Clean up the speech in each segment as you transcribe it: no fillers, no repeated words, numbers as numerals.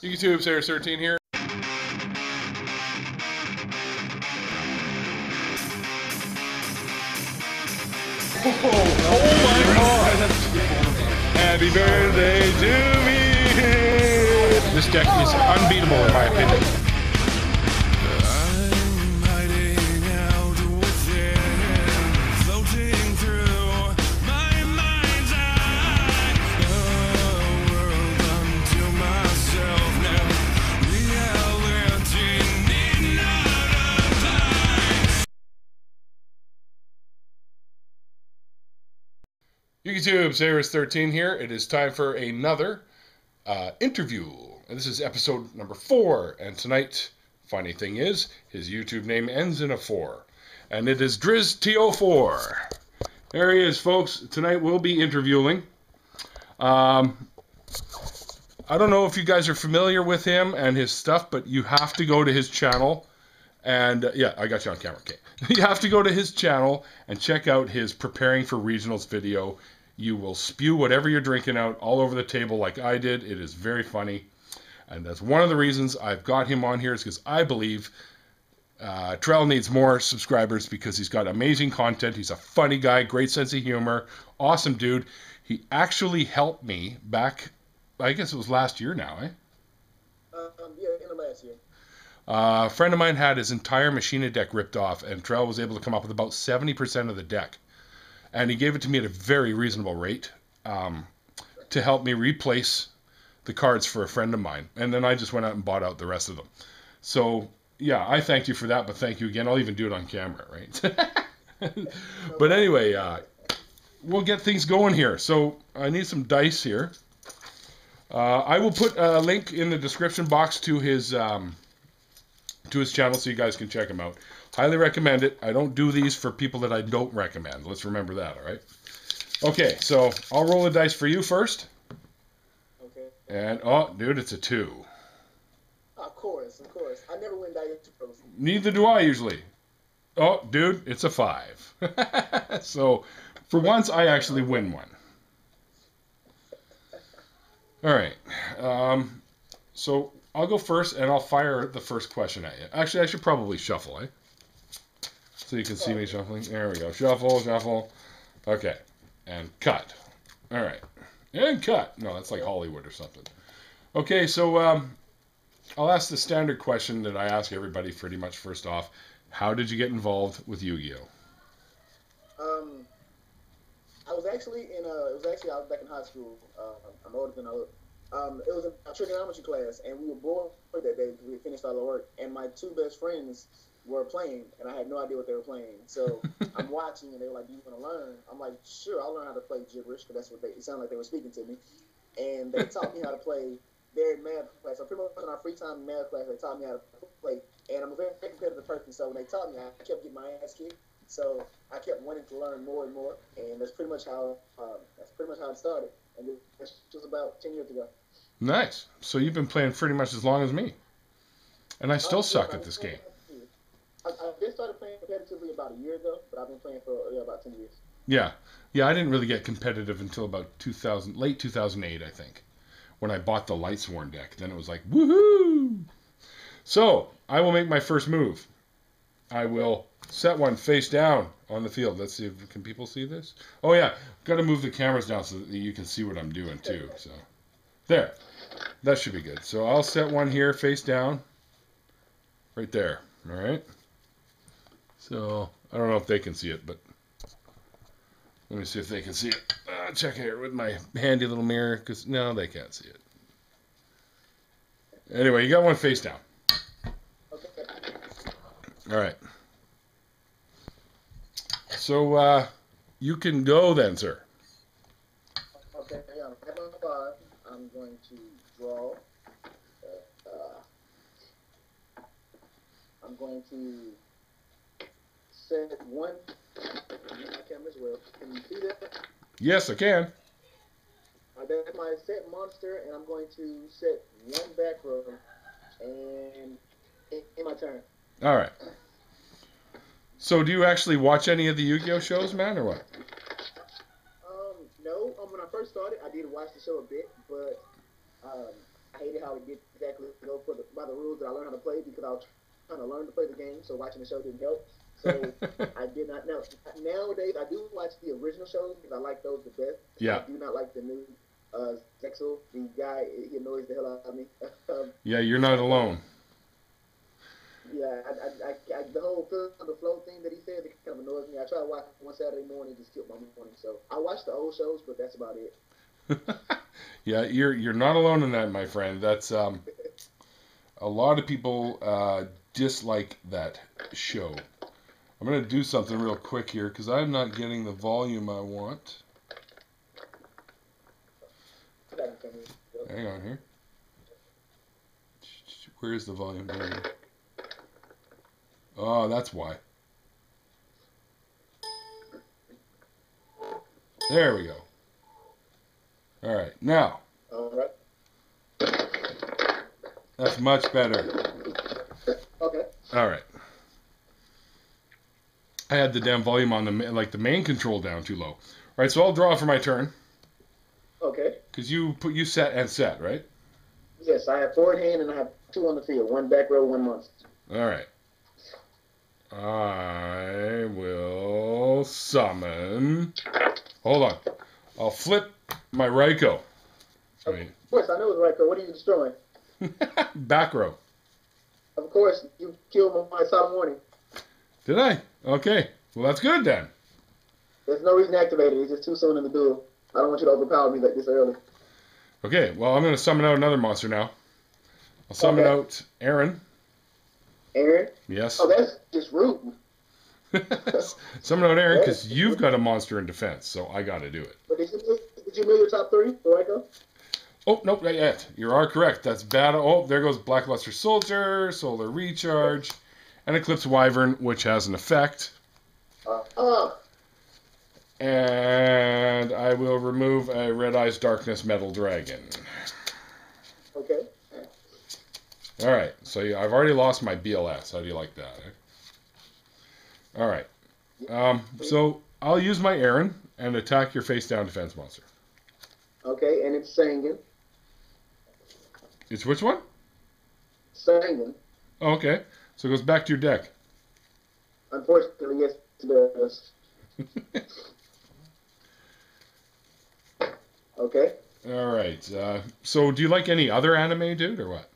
YouTube, drizzt04 here. Oh my god! Happy birthday to me! This deck is unbeatable in my opinion. YouTube, drizzt04 here. It is time for another interview. And this is episode number 4. And tonight, funny thing is, his YouTube name ends in a 4. And it is drizzt04. There he is, folks. Tonight we'll be interviewing. I don't know if you guys are familiar with him and his stuff, but you have to go to his channel. And yeah, I got you on camera. Okay. You have to go to his channel and check out his Preparing for Regionals video. You will spew whatever you're drinking out all over the table like I did. It is very funny. And that's one of the reasons I've got him on here, is because I believe Trell needs more subscribers because he's got amazing content. He's a funny guy, great sense of humor, awesome dude. He actually helped me back, I guess it was last year now, eh? Yeah, in the last year. A friend of mine had his entire Machina deck ripped off, and Trell was able to come up with about 70% of the deck. And he gave it to me at a very reasonable rate to help me replace the cards for a friend of mine. And then I just went out and bought out the rest of them. So, yeah, I thanked you for that, but thank you again. I'll even do it on camera, right? But anyway, we'll get things going here. So I need some dice here. I will put a link in the description box to his channel so you guys can check him out. Highly recommend it. I don't do these for people that I don't recommend. Let's remember that, all right? Okay, so I'll roll the dice for you first. Okay. And, oh, dude, it's a 2. Of course. I never win dice. Neither do I usually. Oh, dude, it's a 5. So, for once, I actually win one. All right. So, I'll go first, and I'll fire the first question at you. Actually, I should probably shuffle, eh? So you can see me shuffling. There we go. Shuffle. Okay. And cut. All right. And cut. No, that's like Hollywood or something. Okay, so I'll ask the standard question that I ask everybody pretty much first off. How did you get involved with Yu-Gi-Oh? I was actually I was back in high school. I'm older than I look. It was a trigonometry class, and we were bored that day because we had finished all our work. And my 2 best friends were playing, and I had no idea what they were playing. So I'm watching, and they were like, "Do you want to learn?" I'm like, "Sure, I'll learn how to play gibberish," because that's what it sounded like they were speaking to me. And they taught me how to play their math class. So pretty much in our free time in math class, they taught me how to play. And I'm a very competitive person, so when they taught me, I kept getting my ass kicked. So I kept wanting to learn more and more, and that's pretty much how it started. And it was about 10 years ago. Nice. So you've been playing pretty much as long as me. And I still suck at this game. I just started playing competitively about a year ago, but I've been playing for about 10 years. Yeah, I didn't really get competitive until about late 2008, I think, when I bought the Lightsworn deck. Then it was like, woohoo! So, I will make my first move. I will set one face down on the field. Let's see can people see this? Oh yeah, got to move the cameras down so that you can see what I'm doing too. So, there. That should be good. So I'll set one here face down. Right there. All right. So, I don't know if they can see it, but let me see if they can see it. Check here with my handy little mirror, because no, they can't see it. Anyway, you got one face down. Okay. All right. So, you can go then, sir. Okay, I'm at my 5. I'm going to draw. I'm going to set one. My camera as well. Can you see that? Yes, I can. That's my set monster, and I'm going to set one back row, and in my turn. All right. So, do you actually watch any of the Yu-Gi-Oh shows, man, or what? No. When I first started, I did watch the show a bit, but I hated how it exactly go by the rules that I learned how to play because I was trying to learn to play the game. So watching the show didn't help. So I did not. Now nowadays I do watch the original shows because I like those the best. Yeah. I do not like the new Zexel. The guy, he annoys the hell out of me. Yeah, you're not alone. Yeah, the whole fill the flow thing that he said, it kind of annoys me. I try to watch one Saturday morning, just skip my morning. So I watch the old shows, but that's about it. Yeah, you're not alone in that, my friend. That's a lot of people dislike that show. I'm gonna do something real quick here because I'm not getting the volume I want. Hang on here. Where is the volume going? Oh, that's why. There we go. All right, now. All right. That's much better. Okay. All right. I had the damn volume on the main control down too low. All right, so I'll draw for my turn. Okay. Because you set and set, right? Yes, I have 4 in hand and I have 2 on the field. 1 back row, 1 monster. All right. I will summon. Hold on. I'll flip my Raikou. Of course, I know it's Raikou. What are you destroying? Back row. Of course, you killed my Solemn Warning. Did I? Okay. Well, that's good then. There's no reason to activate it. It's just too soon in the duel. I don't want you to overpower me like this early. Okay. Well, I'm going to summon out another monster now. I'll summon out Aaron. Aaron? Yes. Oh, that's just rude. Summon out Aaron because you've got a monster in defense, so I got to do it. But did you move your top 3 for Raikou? Oh, nope, not yet. You are correct. That's bad. Oh, there goes Blackluster Soldier, Solar Recharge, and Eclipse Wyvern, which has an effect. And I will remove a Red Eyes Darkness Metal Dragon. Okay. All right, so I've already lost my BLS. How do you like that? Eh? All right. So I'll use my Aaron and attack your face-down defense monster. Okay, and it's Sangan. It's which one? Sangan. Oh, okay. So it goes back to your deck. Unfortunately, yes, it does. Okay. All right. So do you like any other anime, dude, or what?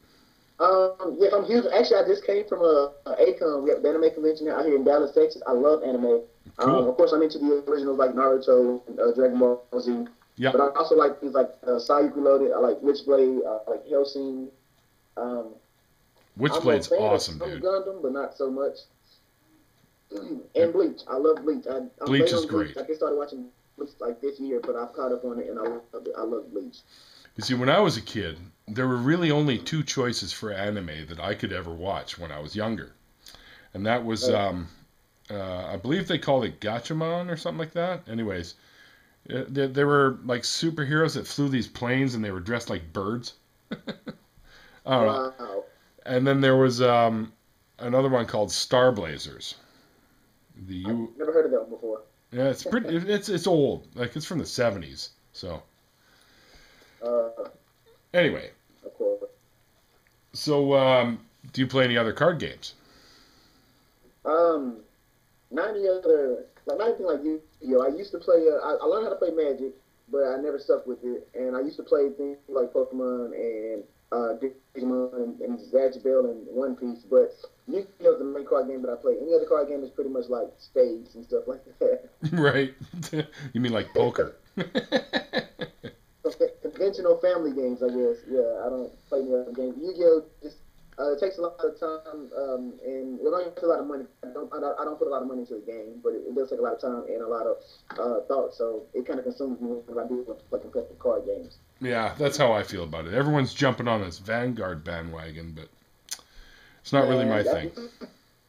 Yes, I'm huge. Actually, I just came from ACON. We have the anime convention out here in Dallas, Texas. I love anime. Cool. Of course, I'm into the originals like Naruto, and, Dragon Ball Z. Yeah. But I also like things like Sayuki Loaded. I like Witchblade. I like Hellsing. Witchblade's awesome, dude. Gundam, but not so much. And Bleach. I love Bleach. Bleach is great. I just started watching Bleach like this year, but I've caught up on it, and I love it. I love Bleach. You see, when I was a kid, there were really only 2 choices for anime that I could ever watch when I was younger. And that was, I believe they called it Gatchaman or something like that. Anyways, they were like superheroes that flew these planes and they were dressed like birds. I don't know. Wow. And then there was another one called Star Blazers. I've never heard of that one before. Yeah, it's pretty. It's old. Like it's from the 70s. So. Anyway. Of course. So, do you play any other card games? Not any other, not anything like Yu-Gi-Oh. I used to play. I learned how to play Magic, but I never stuck with it. And I used to play things like Pokemon and Digimon and Zadge Bell and One Piece. But Yu-Gi-Oh is the main card game that I play. Any other card game is pretty much like spades and stuff like that. Right. You mean like poker? Conventional family games, I guess. Yeah, I don't play any other games. Yu-Gi-Oh just it takes a lot of time and it don't take a lot of money. I don't put a lot of money into the game, but it does take a lot of time and a lot of thought. So it kind of consumes me when I do like competitive card games. Yeah, that's how I feel about it. Everyone's jumping on this Vanguard bandwagon, but it's not really my thing.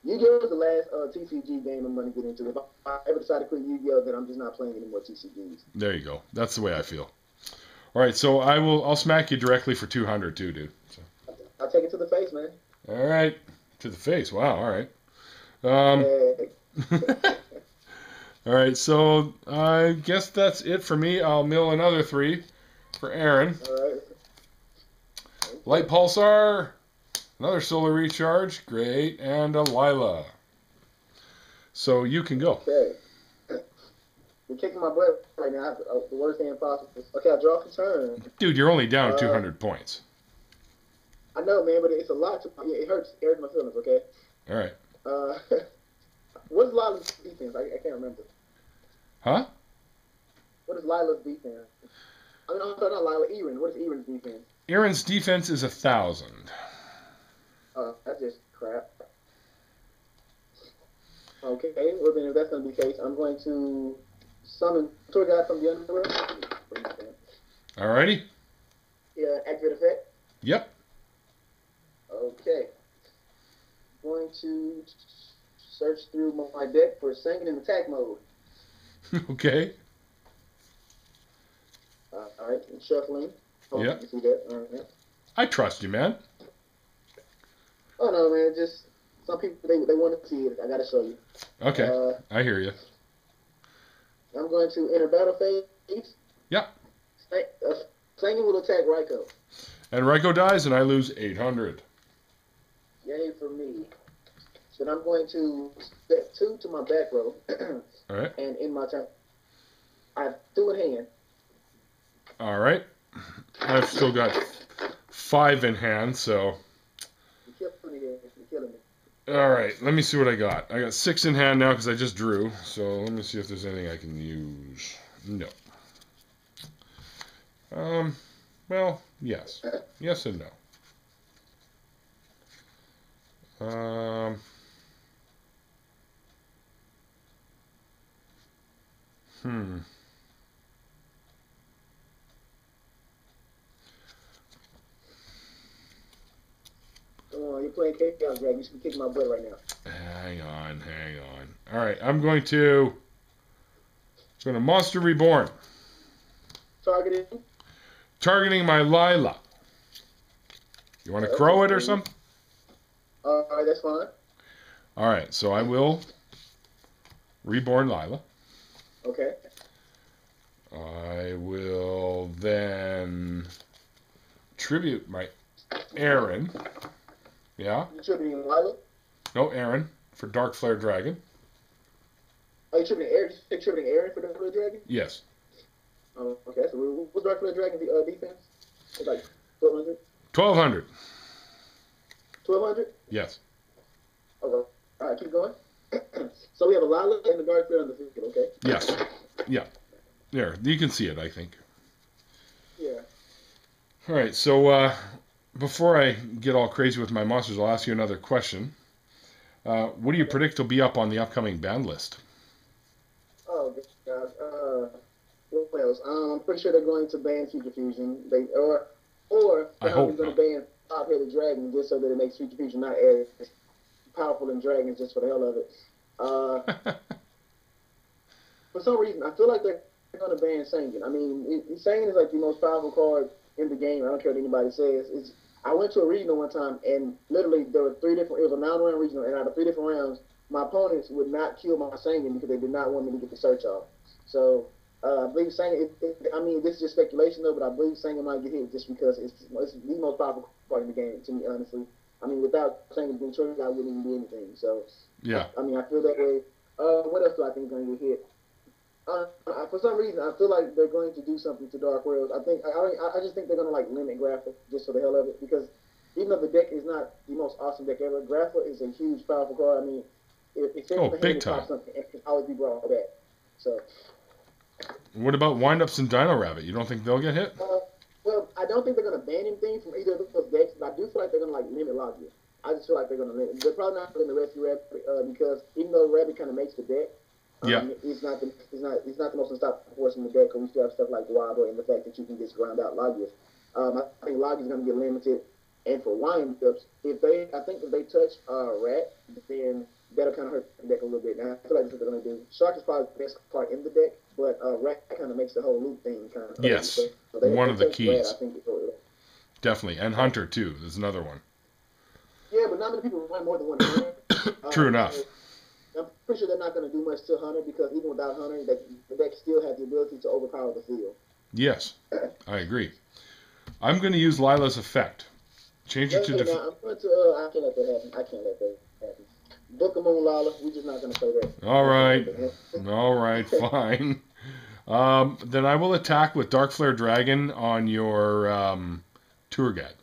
Yu-Gi-Oh is the last TCG game I'm going to get into. If I ever decide to quit Yu-Gi-Oh, then I'm just not playing any more TCGs. There you go. That's the way I feel. All right, so I'll smack you directly for 200 too, dude. So. I'll take it to the face, man. All right, to the face. Wow. All right. All right. So I guess that's it for me. I'll mill another 3 for Aaron. All right. Light Pulsar. Another solar recharge. Great. And a Lila. So you can go. Okay. You're kicking my butt right now. The worst thing possible. Okay, I draw for turn. Dude, you're only down 200 points. I know, man, but it's a lot. It hurts. It hurts my feelings, okay? All right. What's Lila's defense? I can't remember. Huh? What is Lila's defense? I mean, I'm sorry, not Lila, Eren. What is Eren's defense? Eren's defense is 1,000. That's just crap. Okay, well then if that's going to be the case, I'm going to summon tour guide from the Intervuel. Alrighty. Yeah, activate effect. Yep. Okay. Going to search through my deck for Singing in attack mode. Okay. Alright, shuffling. Oh, yep. You see that? Right. I trust you, man. Oh no, man, just some people they want to see it. I gotta show you. Okay, I hear you. I'm going to enter battle phase. Yep. Singing will attack Raikou. And Raikou dies, and I lose 800. Yay for me. Then I'm going to step 2 to my back row. All right. And in my turn, I have 2 in hand. All right. I've still got 5 in hand, so. You're killing me here. You're killing me. All right. Let me see what I got. I got 6 in hand now because I just drew. So let me see if there's anything I can use. No. Well, yes. Yes and no. Come on, you're playing Chaos Dragon. You should be kicking my butt right now. Hang on. All right, I'm going to Monster Reborn. Targeting my Lila. You want to crow it or something? All right, that's fine. All right, so I will reborn Lila. Okay. I will then tribute my Eren. Yeah? You tributing Lila? No, Eren for Dark Flare Dragon. Are you tributing Eren? You tributing Eren for Dark Flare Dragon? Yes. Okay, so what's Dark Flare Dragon defense? It's like 1,200? 1,200. 1,200? Yes. Okay. All right, keep going. So we have a Lila and a Dark Flare on the field, okay? Yes. Yeah. There, you can see it, I think. Yeah. All right, so before I get all crazy with my monsters, I'll ask you another question. What do you predict will be up on the upcoming ban list? Oh, gosh. What else? I'm pretty sure they're going to ban Future Fusion. Or they're going to ban Top-Headed Dragon just so that it makes Future Fusion not as powerful than dragons just for the hell of it. For some reason, I feel like they're going to ban Sangan. I mean, Sangan is like the most powerful card in the game. I don't care what anybody says. I went to a regional one time, and literally there were 3 different. It was a 9-round regional, and out of 3 different rounds, my opponents would not kill my Sangan because they did not want me to get the search off. So I believe Sangan. I mean, this is just speculation though, but I believe Sangan might get hit just because it's the most powerful card in the game. To me, honestly, I mean, without Sangan being triggered, I wouldn't even be anything. So yeah. I mean, I feel that way. What else do I think is going to get hit? For some reason, I feel like they're going to do something to Dark Worlds. I just think they're going to like limit Grapha just for the hell of it, because even though the deck is not the most awesome deck ever, Grapha is a huge, powerful card. I mean, if it's big time. Something, it can always be brought back. So, what about Windups and dino-rabbit? You don't think they'll get hit? Well, I don't think they're going to ban anything from either of those decks, but I do feel like they're going to like limit Logia. I just feel like they're going to limit. They're probably not going to rescue Rabbit because even though Rabbit kind of makes the deck. It's not the most unstoppable force in the deck, because we still have stuff like Wobble and the fact that you can just ground out Logia. I think Logia is going to get limited, and for Windups, if they touch Rat, then that'll kind of hurt the deck a little bit. Now I feel like that's what they're going to do. Shark is probably the best card in the deck, but Rat kind of makes the whole loop thing kind of. Yes, so one of the keys. Rat, I think definitely, and Hunter too. There's another one. Yeah, but not many people run more than one. True enough. I'm pretty sure they're not going to do much to Hunter, because even without Hunter, the deck still has the ability to overpower the field. Yes, I agree. I'm going to use Lila's effect. Change it No, to no, I'm going to. I can't let that happen. I can't let that happen. Book of Moon Lala. We're just not going to play that. All right. All right, fine. Then I will attack with Dark Flare Dragon on your tour guide.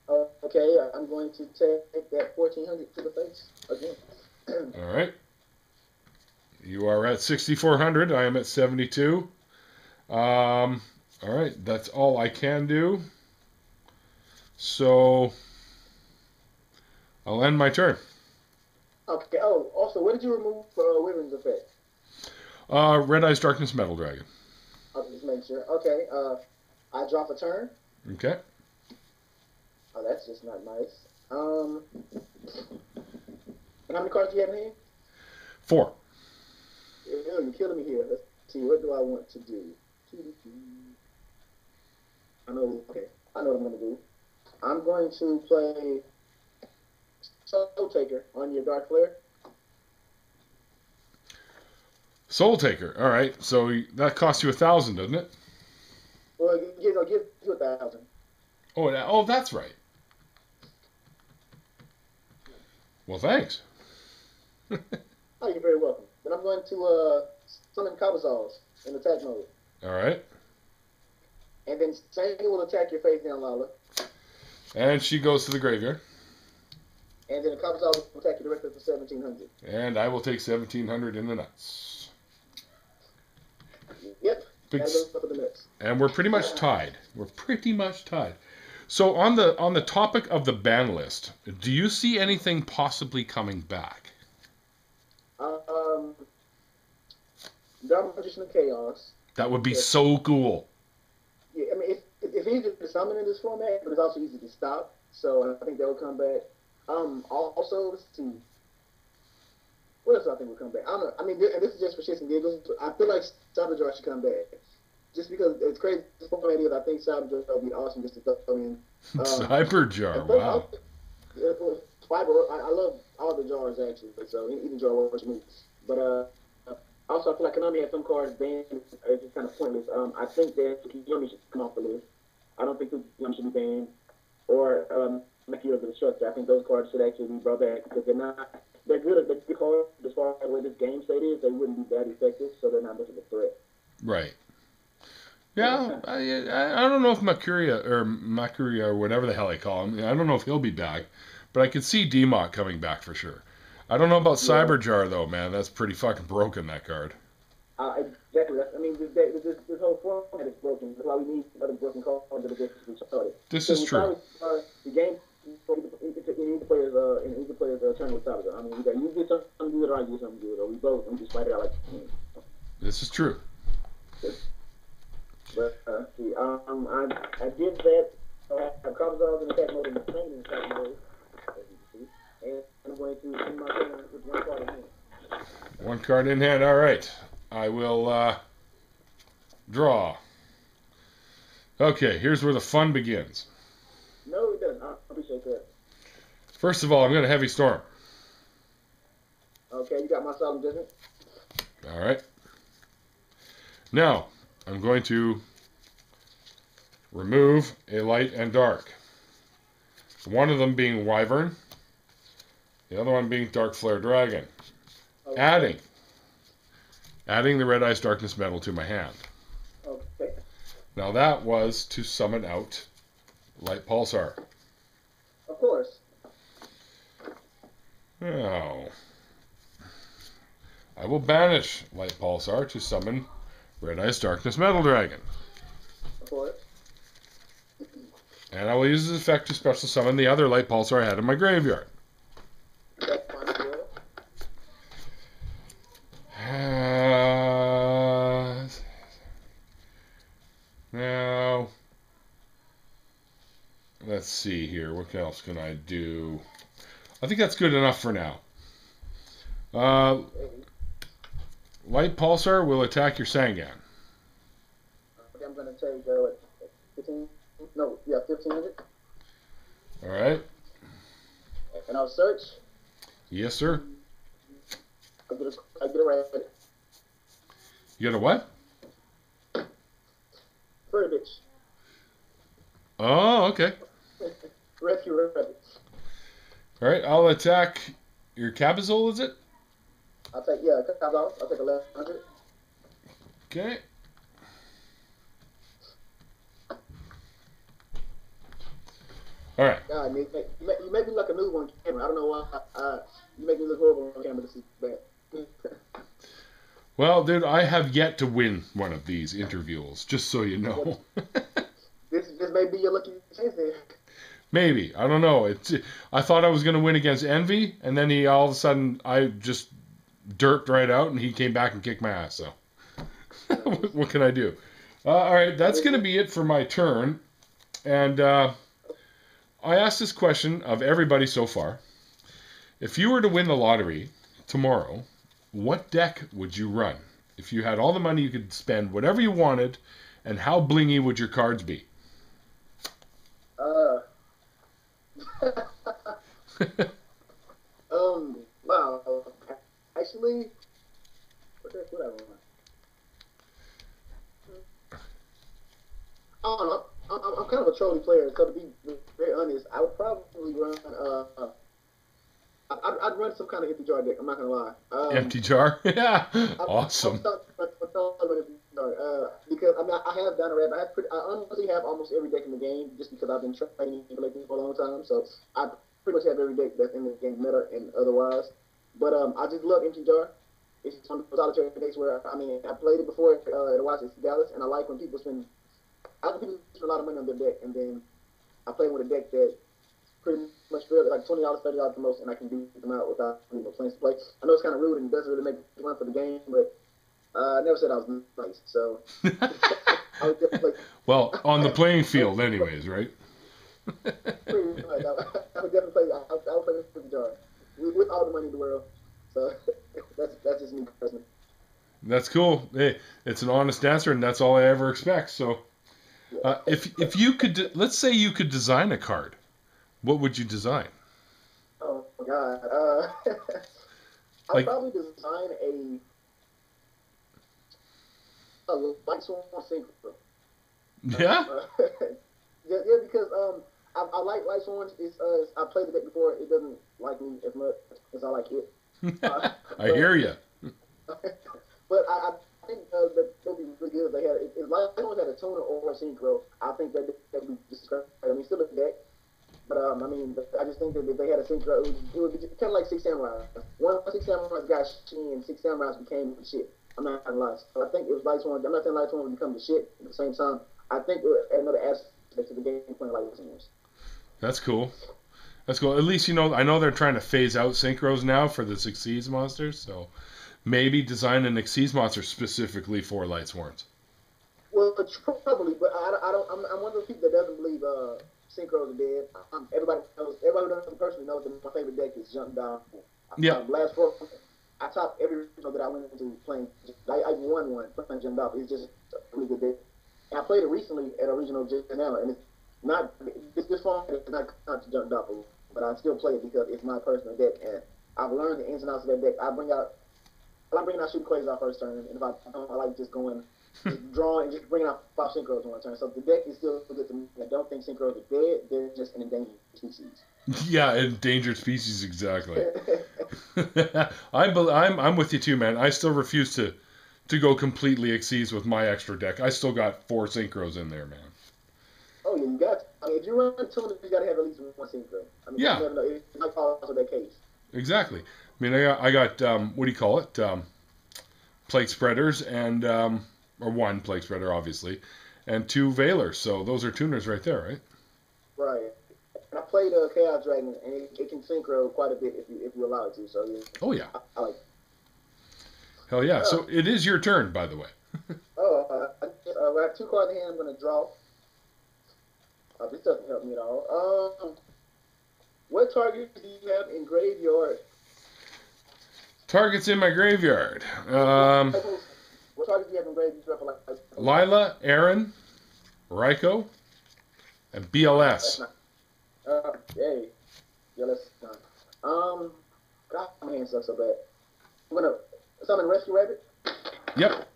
Okay, I'm going to take that 1400 to the face again. All right. You are at 6,400. I am at 72. All right, that's all I can do. So I'll end my turn. Okay. Oh, also, what did you remove for Wyvern's effect? Red Eyes Darkness Metal Dragon. I'll just make sure. Okay. I drop a turn. Okay. Oh, that's just not nice. And how many cards do you have in hand? 4. You're killing me here. Let's see. What do I want to do? I know. Okay. I know what I'm going to do. I'm going to play Soul Taker on your Dark Flare. Soul Taker. All right. So that costs you 1,000, doesn't it? Well, I'll give you 1,000. Oh, that's right. Well, thanks. Oh, you're very welcome. Then I'm going to summon Cabazals in attack mode. All right. And then Sandy will attack your face down, Lala. And she goes to the graveyard. And then the Cabazals will attack you directly for 1,700. And I will take 1,700 in the nuts. Yep. Big, for the nuts. and we're pretty much tied. We're pretty much tied. So on the topic of the ban list, do you see anything possibly coming back? Dark Magician of Chaos. That would be so cool. Yeah, I mean, it's easy to summon in this format, but it's also easy to stop. So I think that will come back. Also, let's see. What else do I think will come back? I don't know. I mean, and this is just for shits and giggles. I feel like Cyberjar should come back. Just because it's crazy this format is, I think Cyberjar would be awesome just to throw in. Cyberjar, wow. Fiber, I love all the jars actually, so even jar works for me. But also I feel like Konami has some cards banned. It's just kind of pointless. I think that Kiyomi should come off the list. I don't think Kiyomi should be banned. Or Makiro the Destructor. I think those cards should actually be brought back because they're good cards as far as the way this game state is. They wouldn't be that effective, so they're not much of a threat. Right. Yeah, I don't know if Makuria or whatever the hell I call him. I don't know if he'll be back, but I could see D-Mok coming back for sure. I don't know about Cyberjar though, man. That's pretty fucking broken, that card. Exactly. I mean, this whole format is broken. That's why we need other broken cards that are just started. This is true. The game, in each player's turn with Cyberjar. I mean, you get something good or I get something good, or we both and just fight it out like. This is true. But see, I did that. So I have Cabazals in attack mode and the Saint in attack mode, as you can see. And I'm going to end my turn with one card in hand. One card in hand. All right. I will draw. Okay, here's where the fun begins. No, it doesn't. I appreciate that. First of all, I'm going to Heavy Storm. Okay, you got my Solemn Judgment. All right. Now, I'm going to remove a light and dark. One of them being Wyvern, the other one being Dark Flare Dragon. Okay. Adding the Red Eyes Darkness Metal to my hand. Okay. Now that was to summon out Light Pulsar. Of course. Now, I will banish Light Pulsar to summon Red Eyes Darkness Metal Dragon. Of course. And I will use this effect to special summon the other Light Pulsar I had in my graveyard. That's fine as well. Now, let's see here. What else can I do? I think that's good enough for now. Light Pulsar will attack your Sangan. Okay, I'm going to take 15. No, yeah, 1,500. All right. And I'll search. Yes, sir. I get a rabbit. You got a what? Furry bitch. Oh, okay. Rescue Rabbit. All right, I'll attack your Cabazol, is it? I'll take, I'll take 1100. Okay. All right. God, Nick, you make me look a noob on camera. I don't know why. You make me look horrible on camera. This is bad. Well, dude, I have yet to win one of these Intervuels, just so you know. This may be your lucky chance there. Maybe. I don't know. I thought I was going to win against Envy, and then all of a sudden, I just derped right out, and he came back and kicked my ass, so. What can I do? All right, that's going to be it for my turn. And I asked this question of everybody so far. If you were to win the lottery tomorrow, what deck would you run? If you had all the money, you could spend whatever you wanted, and how blingy would your cards be? Wow. Actually, what deck would I run? I don't know. I'm kind of a trolly player, so to be very honest, I would probably run. I'd run some kind of empty jar deck. I'm not gonna lie. Empty jar, yeah, awesome. Because I mean, I have dino-rabbit. I honestly have almost every deck in the game, just because I've been training and collecting for a long time. So I pretty much have every deck that's in the game, meta and otherwise. But I just love empty jar. It's one of those solitary decks where I mean, I played it before at the Washington Dallas, and I like when people spend. I like people spend a lot of money on their deck, and then I play with a deck that pretty much feel like $20, $30 the most, and I can beat them out without plans to play. I know it's kind of rude and doesn't really make me run for the game, but I never said I was nice, so. I would definitely. Well, on the playing field, anyways, right? Pretty much. I would definitely play. I would play with the jar with all the money in the world. So that's just me personally. That's cool. Hey, it's an honest answer, and that's all I ever expect. So, if you could, let's say you could design a card, what would you design? Oh my God. I'd probably design a light swarm synchro. Yeah. Yeah, because I like light swarms. I played the deck before. It doesn't like me as much as I like it. I hear you. But I think that it would be really good if they had. If light swarms had a tuner or a synchro, I think that would be just great. I mean, still a deck. But I mean, I just think that if they had a synchro, it would be kind of like Six Samurais. One Six Samurais got shit, and Six Samurais became the shit. I'm not gonna lie. So I think it was Light Swarm. I'm not saying Light Swarm would become the shit. At the same time, I think it would add another aspect to the game playing Light Swarms. That's cool. That's cool. At least, I know they're trying to phase out synchros now for the Xyz monsters, so maybe design an Xyz monster specifically for Light Swarms. Well, probably, but I don't. I'm one of those people that doesn't believe synchros are dead. Everybody who knows me personally knows that my favorite deck is Jump Down. Yeah. Last 4, I topped every regional that I went into playing. I won one playing Jump Down. It's just a really good deck. And I played it recently at a regional just now, and it's just fun. It's not to Jump Down, but I still play it because it's my personal deck, and I've learned the ins and outs of that deck. I like bringing out shooting quasars first turn, and if I don't, I like just going. Just drawing and just bringing out 5 synchros on one turn. So the deck is still good to me. I don't think synchros are dead. They're just an endangered species. Yeah, endangered species, exactly. I'm with you too, man. I still refuse to go completely Xyz with my extra deck. I still got 4 synchros in there, man. Oh yeah, you got. I mean, if you run tuner, you got to have at least one synchro. I mean, yeah. You never know. It might fall into that case. Exactly. I mean, I got what do you call it? Plague spreaders and or 1 plague spreader, obviously, and 2 veilers. So those are tuners right there, right? Right. And I played Chaos Dragon, and it can synchro quite a bit if you allow it to. So yeah. Oh yeah. I like. Hell yeah! So it is your turn, by the way. I have 2 cards in hand. I'm going to draw. This doesn't help me at all. What targets do you have in graveyard? Targets in my graveyard. What targets do you have in graveyard? Lila, Aaron, Raiko, and BLS. Yay. Yeah, that's not. God, my hand sucks so bad. I'm going to summon Rescue Rabbit. Yep.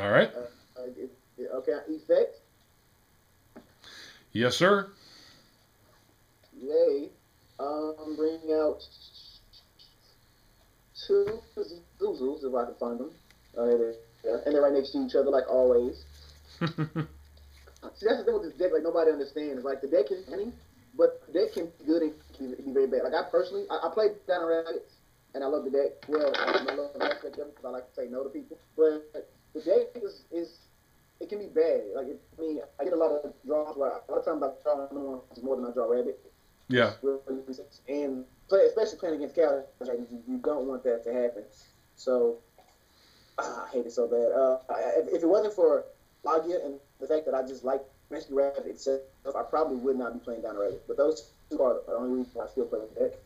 All right. Okay, effect. Yes, sir. Yay. Bring out two Zuzus if I can find them. And they're right next to each other like always. See, that's the thing with this deck. Like nobody understands. Like the deck is funny, but the deck can be good and can be very bad. Like I personally, I played dino-rabbit, and I love the deck. Well, I love the aspect of it because I like to say no to people. But the deck is it can be bad. Like I mean, I get a lot of draws where a lot of times I draw more than I draw rabbit. Yeah. And especially playing against Cal, you don't want that to happen. So I hate it so bad. If it wasn't for Logia and the fact that I just like Rescue Rabbit itself, I probably would not be playing Dino Rabbit. But those two are the only reason I still play the deck.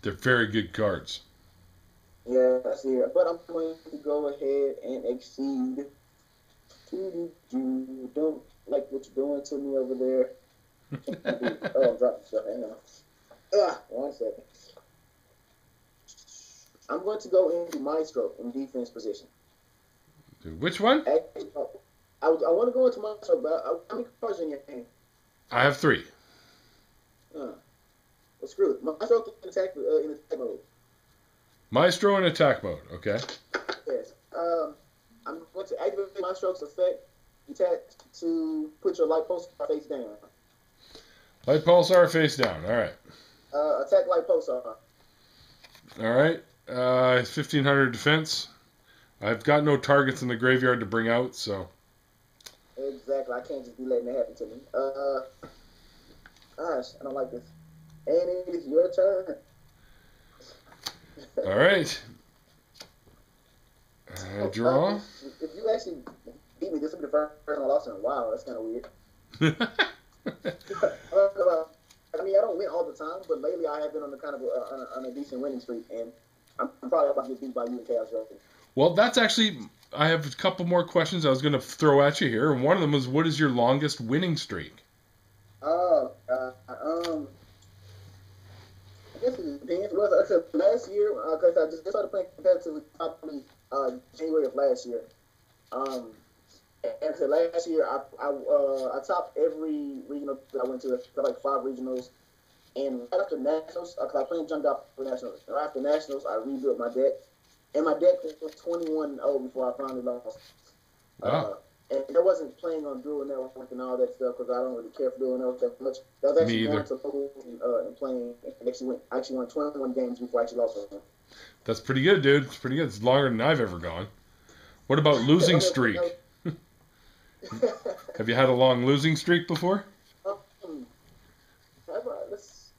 They're very good cards. Yeah, I see it. But I'm going to go ahead and exceed. You don't like what you're doing to me over there. Oh, I'm dropping stuff. Hang on. 1 second. I'm going to go into Maestro in defense position. Which one? I want to go into Maestro, but how many cards are in your hand? I have 3. Well, screw it. Maestro in attack mode. Maestro in attack mode. Okay. Yes. I'm going to activate Maestro's effect. Attach to put your light pulsar face down. Light pulsar face down. All right. Attack light pulsar. All right. 1500 defense. I've got no targets in the graveyard to bring out, so. Exactly. I can't just be letting that happen to me. Gosh, I don't like this. And it is your turn. All right. Draw. If you actually beat me, this will be the first time I lost in a while. That's kind of weird. I mean, I don't win all the time, but lately I have been on a kind of on a decent winning streak, and I'm probably about to get beat by you in Chaos Dragon. Well, that's actually. I have a couple more questions I was going to throw at you here, and one of them was, what is your longest winning streak? I guess it depends. Well, last year, because I just started playing competitively probably January of last year. And so last year, I topped every regional that I went to. I got like 5 regionals. And right after nationals, because I played jumped out for nationals. Right after nationals, I rebuilt my deck. And my deck was 21-0 before I finally lost. Wow. And I wasn't playing on Dual Network and all that stuff because I don't really care for Dual Network that much. That was actually going to local and playing. And actually won 21 games before I actually lost one. That's pretty good, dude. It's pretty good. It's longer than I've ever gone. What about losing streak? Have you had a long losing streak before?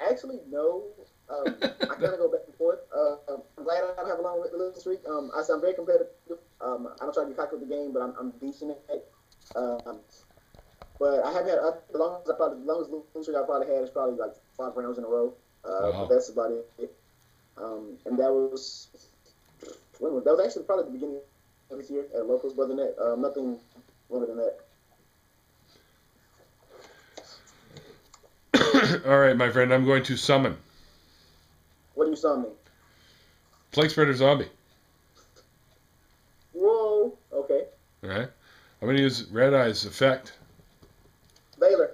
Actually, no. I kind of go back and forth. I'm glad I don't have a long losing streak. I'm very competitive. I don't try to be cocky with the game, but I'm decent at it. But I have had the longest losing streak I probably had is probably like 5 rounds in a row. Wow. But that's about it. And that was actually probably the beginning of this year at locals. But than that, nothing longer than that. All right, my friend. I'm going to summon. What are you summoning? Plague Spreader Zombie. Whoa. Okay. All right. I'm going to use Red Eye's effect. Valor.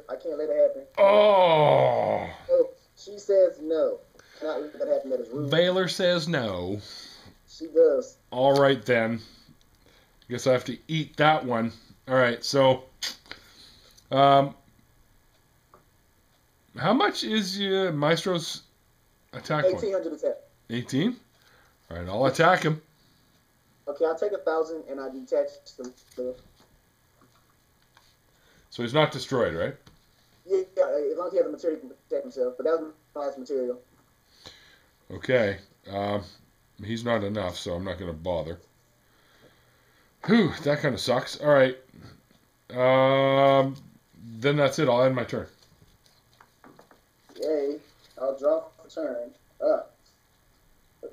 I can't let it happen. Oh. She says no. Cannot let that happen. That is rude. Valor says no. She does. All right, then. I guess I have to eat that one. All right, so... how much is Maestro's attack point? 1,800 attack. 18? All right, I'll attack him. Okay, I'll take 1,000 and I detach the... So he's not destroyed, right? Yeah, as long as he has the material to protect himself. But that was my last material. Okay. He's not enough, so I'm not going to bother. Whew, that kind of sucks. All right. Then that's it. I'll end my turn. Yay. I'll draw for turn. What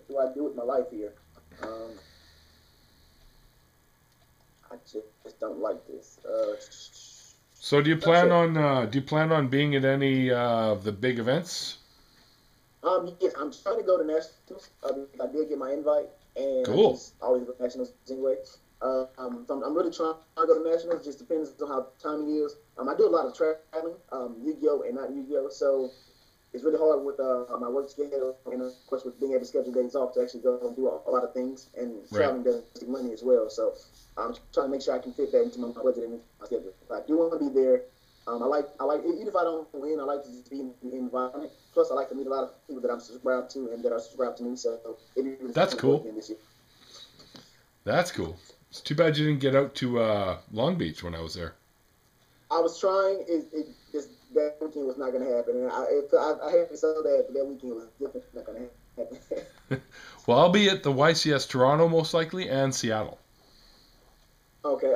do I do with my life here? I just don't like this. So do you plan on being at any of the big events? Yes, I'm trying to go to nationals. I did get my invite, and cool. I just always go to nationals anyway. So I'm really trying to go to nationals. Just depends on how timing is. I do a lot of traveling, Yu-Gi-Oh and not Yu-Gi-Oh. So it's really hard with my work schedule and of course with being able to schedule days off to actually go and do a lot of things. And Right. traveling doesn't take money as well. So I'm trying to make sure I can fit that into my budget and my schedule. But I do want to be there. I like even if I don't win, I like to just be in the environment. Plus, I like to meet a lot of people that I'm subscribed to and that are subscribed to me. So it'd be really That's fun to go cool. again this year. That's cool. It's too bad you didn't get out to Long Beach when I was there. I was trying. That weekend was not going to happen, and I hate it so bad, but that weekend was definitely not going to happen. Well, I'll be at the YCS Toronto most likely and Seattle. Okay.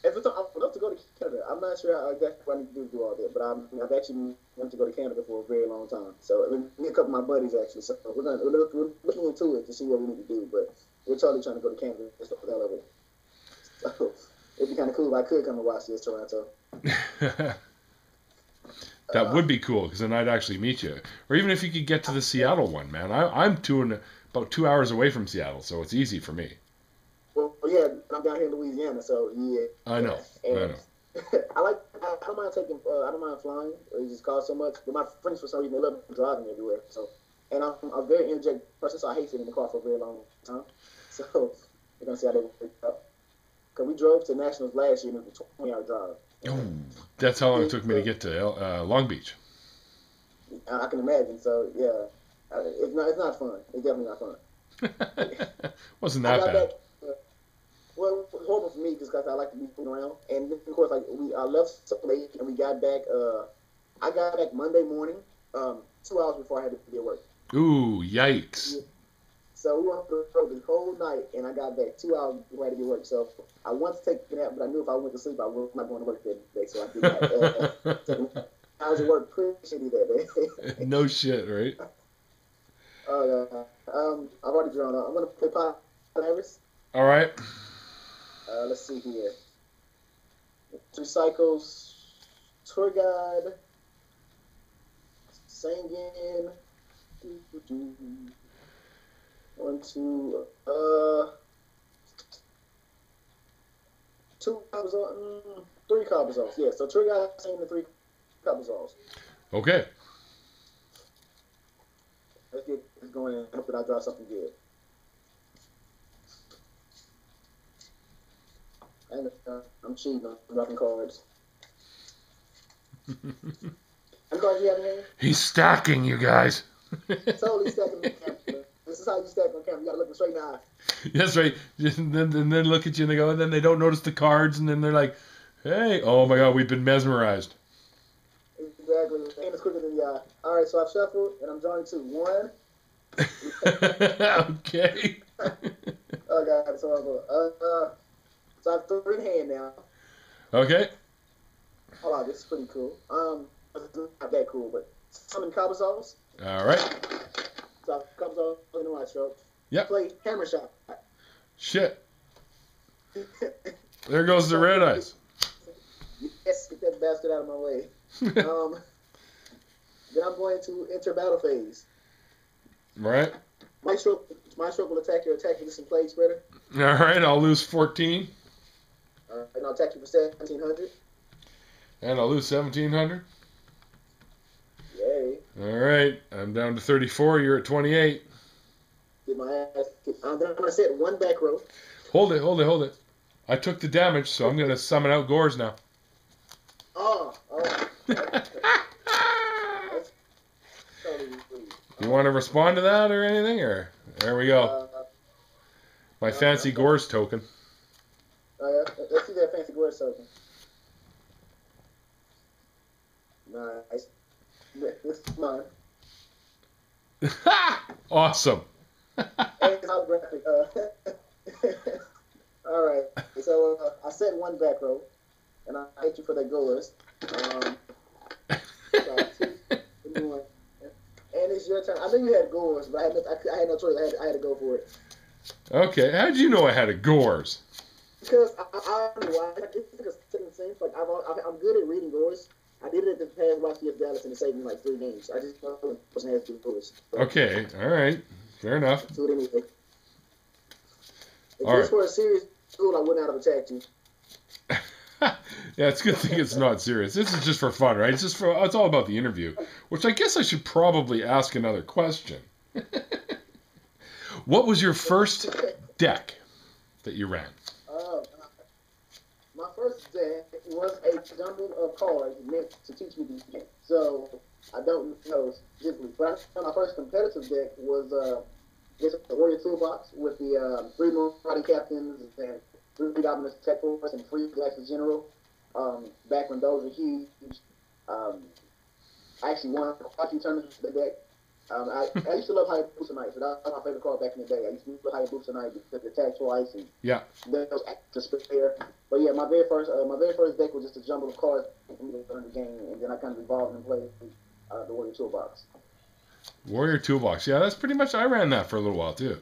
If it's, I would love to go to Canada. I'm not sure how exactly what I need to do all that, but I've actually wanted to go to Canada for a very long time. So me and a couple of my buddies actually. So we're looking into it to see what we need to do, but we're totally trying to go to Canada. Just for the hell of it. So it'd be kind of cool if I could come to YCS Toronto. That would be cool because then I'd actually meet you. Or even if you could get to the Seattle one, man. I'm about 2 hours away from Seattle, so it's easy for me. Well, yeah, I'm down here in Louisiana, so yeah. I know. And I don't mind I don't mind flying. It just costs so much. But my friends, for some reason, they love driving everywhere. So, and I'm a very energetic person, so I hate sitting in the car for a very long time. So, we're going to see how they work out. Because we drove to Nationals last year, and it was a 20-hour drive. Oh, that's how long it took me to get to Long Beach. I can imagine. So, yeah, it's not fun. It's definitely not fun. Wasn't that bad. Well, it was horrible for me because I like to be moving around, and then, of course, I left so late, and we got back. I got back Monday morning, 2 hours before I had to be at work. Ooh, yikes! Yeah. So we went to the road the whole night, and I got back 2 hours before I had to be at work. So I wanted to take a nap, but I knew if I went to sleep, I was not going to work that day. So I did that. I was at work pretty shitty that day. No shit, right? I've already drawn up. I'm gonna play Pirates. All right. Let's see here. 3 cycles, tour guide, singing. 1, 2, 2 Cabazals, 3 Cabazals. Yeah, so tour guide, singing, the 3 Cabazals. Okay. Let's get this going and hope that I draw something good. And I'm cheating. I'm dropping cards. What cards you have in hand? He's stacking, you guys. Totally stacking on camera. This is how you stack on camera. You gotta look them straight in the eye. That's right. And then look at you and they go, and then they don't notice the cards, and then they're like, "Hey, oh my God, we've been mesmerized." Exactly. And it's quicker than the eye. All right, so I've shuffled and I'm drawing 2. 1. Okay. Oh God, it's horrible. So I have 3 in hand now. Okay. Hold on, this is pretty cool. It's not that cool, but summon Cabazals. All right. So Cabazals in the white stroke. Yep. Play Hammer Shot. Shit. There goes the red eyes. Yes, get that bastard out of my way. Then I'm going to enter battle phase. Right. My stroke will attack your attack with some plague spreader. All right. I'll lose 14. And I'll attack you for 1,700. And I'll lose 1,700. Yay. All right. I'm down to 34. You're at 28. Get my ass. Then I'm going to set 1 back row. Hold it. I took the damage, so I'm going to summon out Gores now. Oh. That's totally rude. You want to respond to that or anything? Or there we go. My fancy Gores token. Let's see that fancy Gores token. Nice. This is mine. Awesome. And it's holographic. All right. So I set 1 back row, and I hate you for that Gores. And it's your turn. I knew you had Gores, but I had no choice. I had to go for it. Okay. How did you know I had a Gores? Because I don't know why. It's like a certain sense. Like I'm good at reading Gores. I did it at the past YCS Dallas and it saved me like 3 games. I just wasn't able to do Gores. Okay. All right. Fair enough. Do it anyway. If All this right. were a series school, I would not have attacked you. Yeah, it's a good thing it's not serious. This is just for fun, right? It's all about the interview, which I guess I should probably ask another question. What was your first deck that you ran? My first deck was a jumble of cards meant to teach me the game. So I don't know specifically, but I my first competitive deck was just a Warrior Toolbox with the three Marine Captains and three Goblin Tech Force and three Galactic General. Back when those were huge. I actually won quite a few tournaments with the deck. I used to love Hayabusa Knight, so that was my favorite card back in the day. I used to love Hayabusa Knight because it attacked twice and Yeah. those to spare. But yeah, my very first deck was just a jumble of cards for me to learn the game, and then I kind of evolved and played the Warrior Toolbox. Warrior Toolbox. Yeah, that's pretty much. I ran that for a little while too.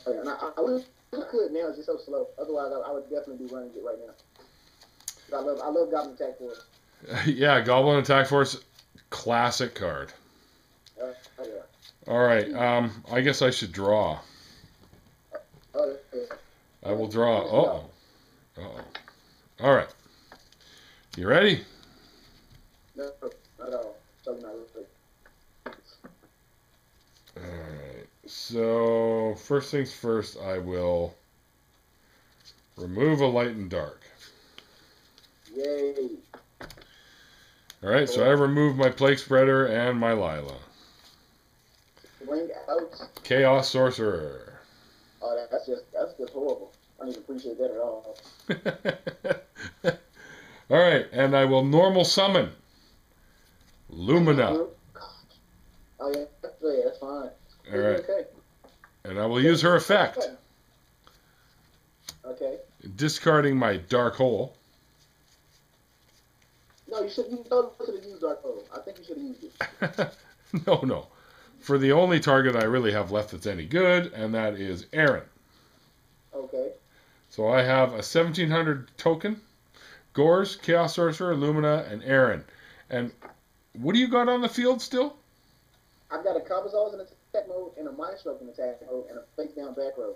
And I wish I could now. It's just so slow. Otherwise, I would definitely be running it right now. I love Goblin Attack Force. Yeah, Goblin Attack Force, classic card. Yeah. All right. I guess I should draw. Yeah. I will draw. All right. You ready? No, not at all. Talking about it. All right. So first things first, I will remove a light and dark. Yay. All right. So I removed my Plague Spreader and my Lila. Bring out. Chaos Sorcerer. Oh, that's just horrible. I don't even appreciate that at all. All right, and I will normal summon Lumina. Oh yeah, that's fine. All right, Okay. and I will use her effect, Okay. discarding my Dark Hole. No, you should. You totally should have used Dark Hole. I think you should have used it. No. For the only target I really have left that's any good, and that is Aaron. Okay. So I have a 1700 token, Gores, Chaos Sorcerer, Lumina, and Aaron. And what do you got on the field still? I've got a Cabazals in attack mode and a Maestro in attack mode and a face down back row.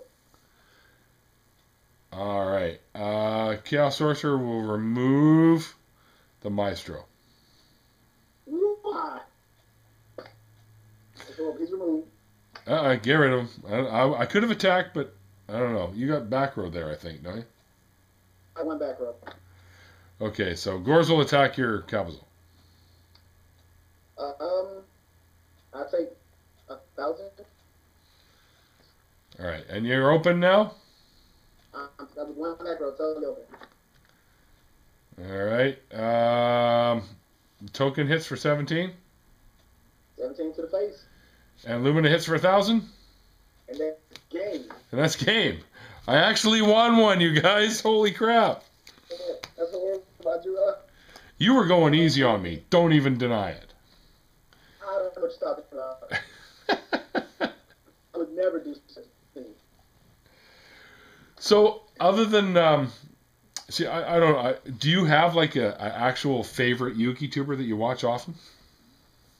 All right. Chaos Sorcerer will remove the Maestro. Why? He's removed. Get rid of him. I could have attacked, but I don't know. You got back row there, I think, don't you? I went back row. Okay, so Gores will attack your Cabazal. I take 1,000. All right, and you're open now? I was one back row, totally open. All right. Token hits for 17. 17 to the face. And Lumina hits for 1,000. And that's game. And that's game. I actually won one, you guys. Holy crap. That's what I drew up. You were going easy on me. Don't even deny it. I don't know what you're talking about. I would never do such a thing. So, other than... see, I don't know. Do you have like an actual favorite yugituber that you watch often?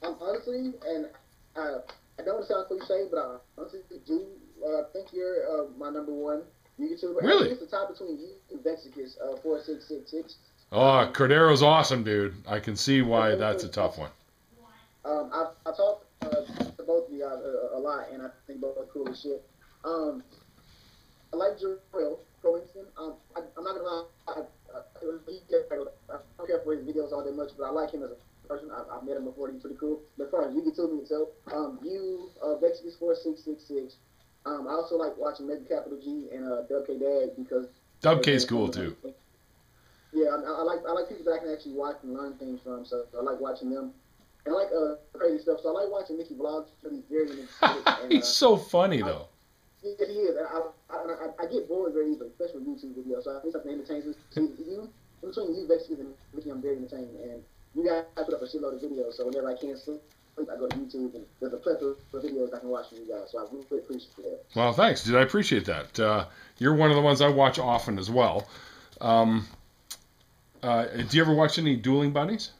Honestly, and I don't want to sound cliche, but I honestly do think you're my number one YouTuber. Really? It's the tie between you and Vexicus 4666. Oh, Cordero's awesome, dude. I can see why that's a tough one. I talk to both of you guys a lot, and I think both are cool as shit. I like Trell, for instance. I'm not gonna lie. I don't care for his videos all that much, but I like him as a person. I've met him before. He's pretty cool. But as far as YouTube itself, Vexicus4666. I also like watching maybe Capital G and WK Dad because WK's cool too. Yeah, I like people that I can actually watch and learn things from. So I like watching them. And I like crazy stuff. So I like watching Mickey vlogs. He's very and, He's so funny though. Yeah, he is. I get bored very easily, especially with YouTube videos. So I think something entertains me. Between you, Vexicus, and Mickey, I'm very entertained. And you guys put up a shitload of videos. So whenever I can't sleep, I go to YouTube and there's a plethora of videos I can watch from you guys. So I really appreciate that. Well, thanks, dude. I appreciate that. You're one of the ones I watch often as well. Do you ever watch any Dueling Bunnies?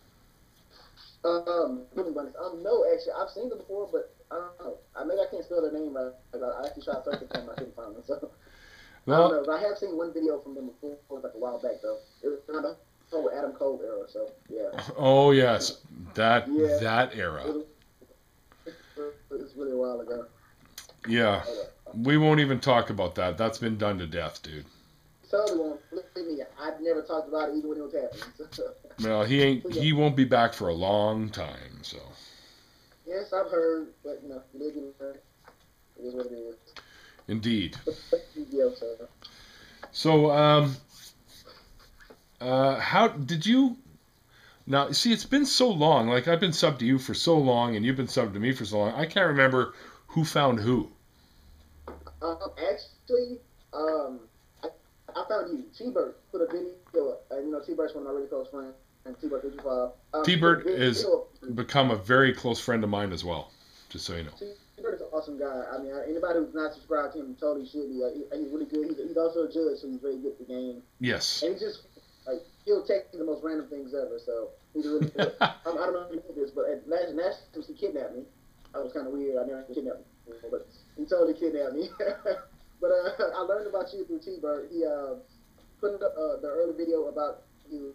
Dueling Bunnies. No, actually, I've seen them before, but I don't know. Maybe I can't spell their name right. I actually tried to search it for them. I couldn't find them. So. I don't Well, know. But I have seen one video from them before, like a while back though. It was around the whole Adam Cole era, so yeah. oh yes, that Yeah, that era. it was really a while ago. Yeah, we won't even talk about that. That's been done to death, dude. Totally won't. Believe me, I've never talked about it even when it was happening. So, Well, so yeah. he won't be back for a long time. So, Yes, I've heard, but you know, it is what it is. indeed. Yeah, so. So, how did you? Now, see, it's been so long. Like I've been subbed to you for so long, and you've been subbed to me for so long. I can't remember who found who. Actually, um, I, I found you. T-Bird put a video up. And, you know, T-Bird's one of my really close friends. And T-Bird 55. T-Bird has become a very close friend of mine as well. Just so you know. T-Bird is an awesome guy. I mean, anybody who's not subscribed to him totally should be. He's really good. He's also a judge, so he's very good at the game. Yes. And he's just like he'll take the most random things ever. So he's really good. I don't know if you know this, but at Nationals he kidnapped me. That was kind of weird. I never kidnapped him, but he totally kidnapped me. But I learned about you through T-Bird. He put up the early video about you.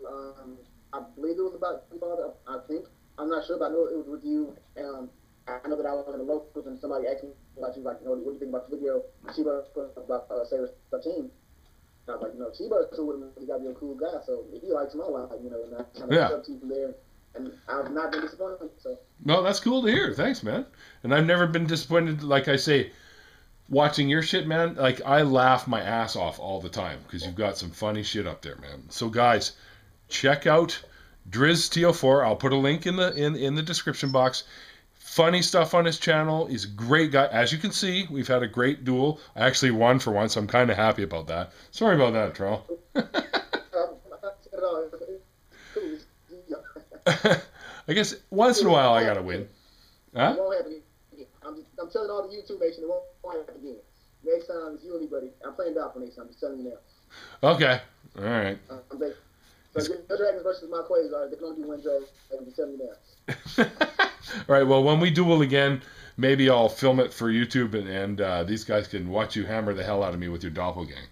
I believe it was about your father. I think I'm not sure, but I know it was with you. I know that I was in the locals and somebody asked me about you, like, you know, what do you think about the video? T-Bird put up about Sarah's team. I was like, you know, T-Bird's cool with him. He got to be a cool guy. So if he likes my life, you know, and I kind of looked up to you from there. And I've not been disappointed. So. No, that's cool to hear. Thanks, man. And I've never been disappointed. Like I say, watching your shit, man. Like I laugh my ass off all the time because you've got some funny shit up there, man. So guys, check out drizzt04. I'll put a link in the description box. Funny stuff on his channel. He's a great guy. As you can see, we've had a great duel. I actually won for once. I'm kind of happy about that. Sorry about that, Trell. I guess once in a while I gotta win. Huh? It won't happen again. I'm telling all the YouTube nation it won't happen again. Next time it's you and me, buddy. I'm playing down for next time. I'm just telling you now. Okay. All right. So your dragons versus my quays are they're going to be one dragon. I'm just telling you now. All right. Well, when we duel again, maybe I'll film it for YouTube, and these guys can watch you hammer the hell out of me with your doppelgang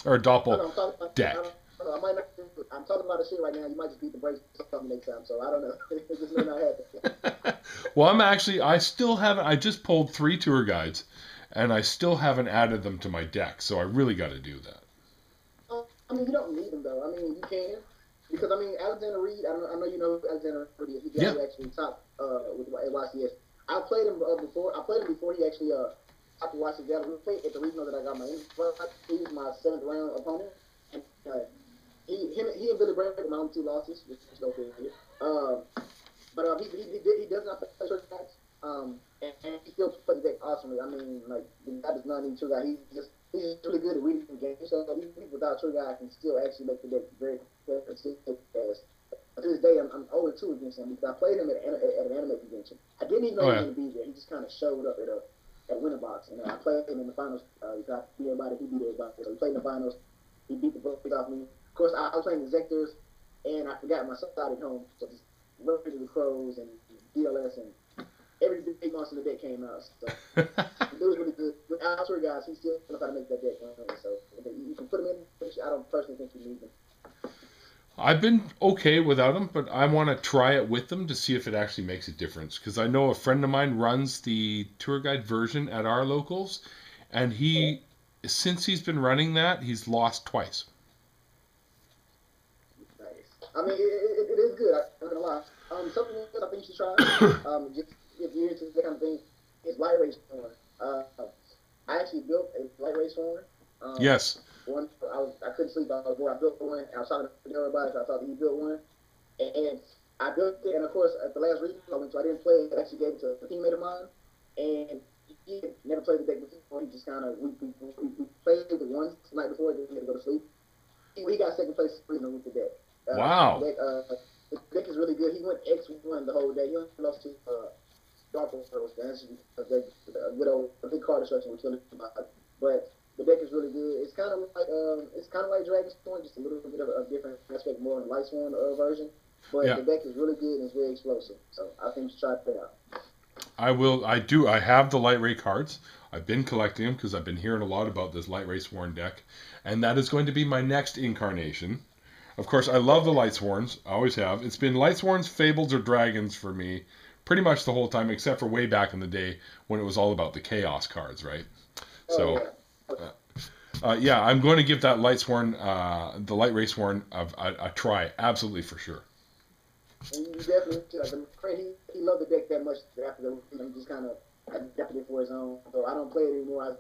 or doppel deck. I might not. I'm talking about a shit right now. You might just beat the brakes or something next time. So I don't know. It just may not happen. Well, I still haven't. I just pulled 3 tour guides, and I still haven't added them to my deck. So I really got to do that. I mean, you don't need them though. I mean, you can because I mean, Alexander Reed. I know you know who Alexander Reed is. He actually top with YCS. I played him before. I played him before he actually topped the YCS. We played at the regional that I got my invite. He was my 7th round opponent, and he and Billy Brand were my only 2 losses, which is no good here. But he does not play church backs. And he still plays the deck awesomely. I mean, like the guy does not need true guy. He's just really good at reading the game. So even without true guy, I can still actually make the deck very consistent. To this day, I'm 0-2 against him because I played him at an anime convention. I didn't even know he was going to be there. He just kind of showed up at Winter Box, and I played him in the finals. He beat everybody. So we played in the finals. He beat the brakes off me. Of course, I was playing the Zectors, and I forgot my side at home. So just went into the Crows and DLS, and every big monster in the deck came out. So it was really good. With Alter guys, he still knows how to make that deck. So you can put him in. I don't personally think you need them. I've been okay without them, but I want to try it with them to see if it actually makes a difference. Because I know a friend of mine runs the tour guide version at our locals, and since he's been running that, he's lost twice. I mean, it is good. I'm not gonna lie. Something else I think you should try. Just if you're into that kind of thing, is light race horn. I actually built a light race horn. Yes. I couldn't sleep. I was bored. I built one. I was talking to everybody, so I thought he built one, and I built it. And of course, at the last region I went to, I didn't play it. I actually gave it to a teammate of mine, and he had never played the deck before. He just kind of we played it once the night before. Then he had to go to sleep. He got second place with the deck. Wow. The deck is really good. He went X1 the whole day. He only lost to Dark Horse. That's a good old big card destruction we killed him about. But the deck is really good. It's kind of like Dragonstorm, just a little bit of a different aspect, more in the Lightsworn version. But the deck is really good and it's very explosive. So I think you should try it out. I will. I have the light ray cards. I've been collecting them because I've been hearing a lot about this Light Ray Sworn deck, and that is going to be my next incarnation. Of course, I love the Light Sworns. I always have. It's been Light Sworns, Fables, or Dragons for me pretty much the whole time, except for way back in the day when it was all about the Chaos cards, right? So, yeah, I'm going to give that Light Sworn, the Light Ray Sworn, a try, absolutely for sure. And you definitely, he loved the deck that much after he just kind of adapted it for his own. So I don't play it anymore.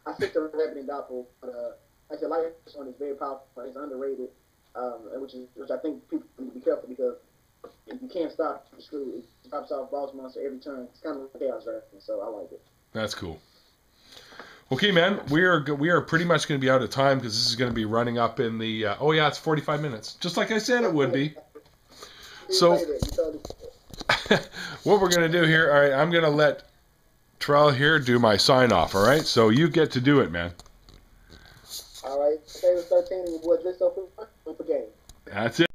I stick to Rabbit and Doppel, but actually, Light Ray Sworn is very powerful. It's underrated, which I think people need to be careful because if you can't stop, you're screwed. It drops off boss monster every turn. It's kind of like chaos drafting, so I like it. That's cool. Okay, man, we are pretty much going to be out of time because this is going to be running up in the. Oh yeah, it's 45 minutes, just like I said it would be. So, what we're going to do here, all right, I'm going to let Trell here do my sign off, all right? So you get to do it, man. All right, Favorite 13 and your boy drizzt04 for game. That's it.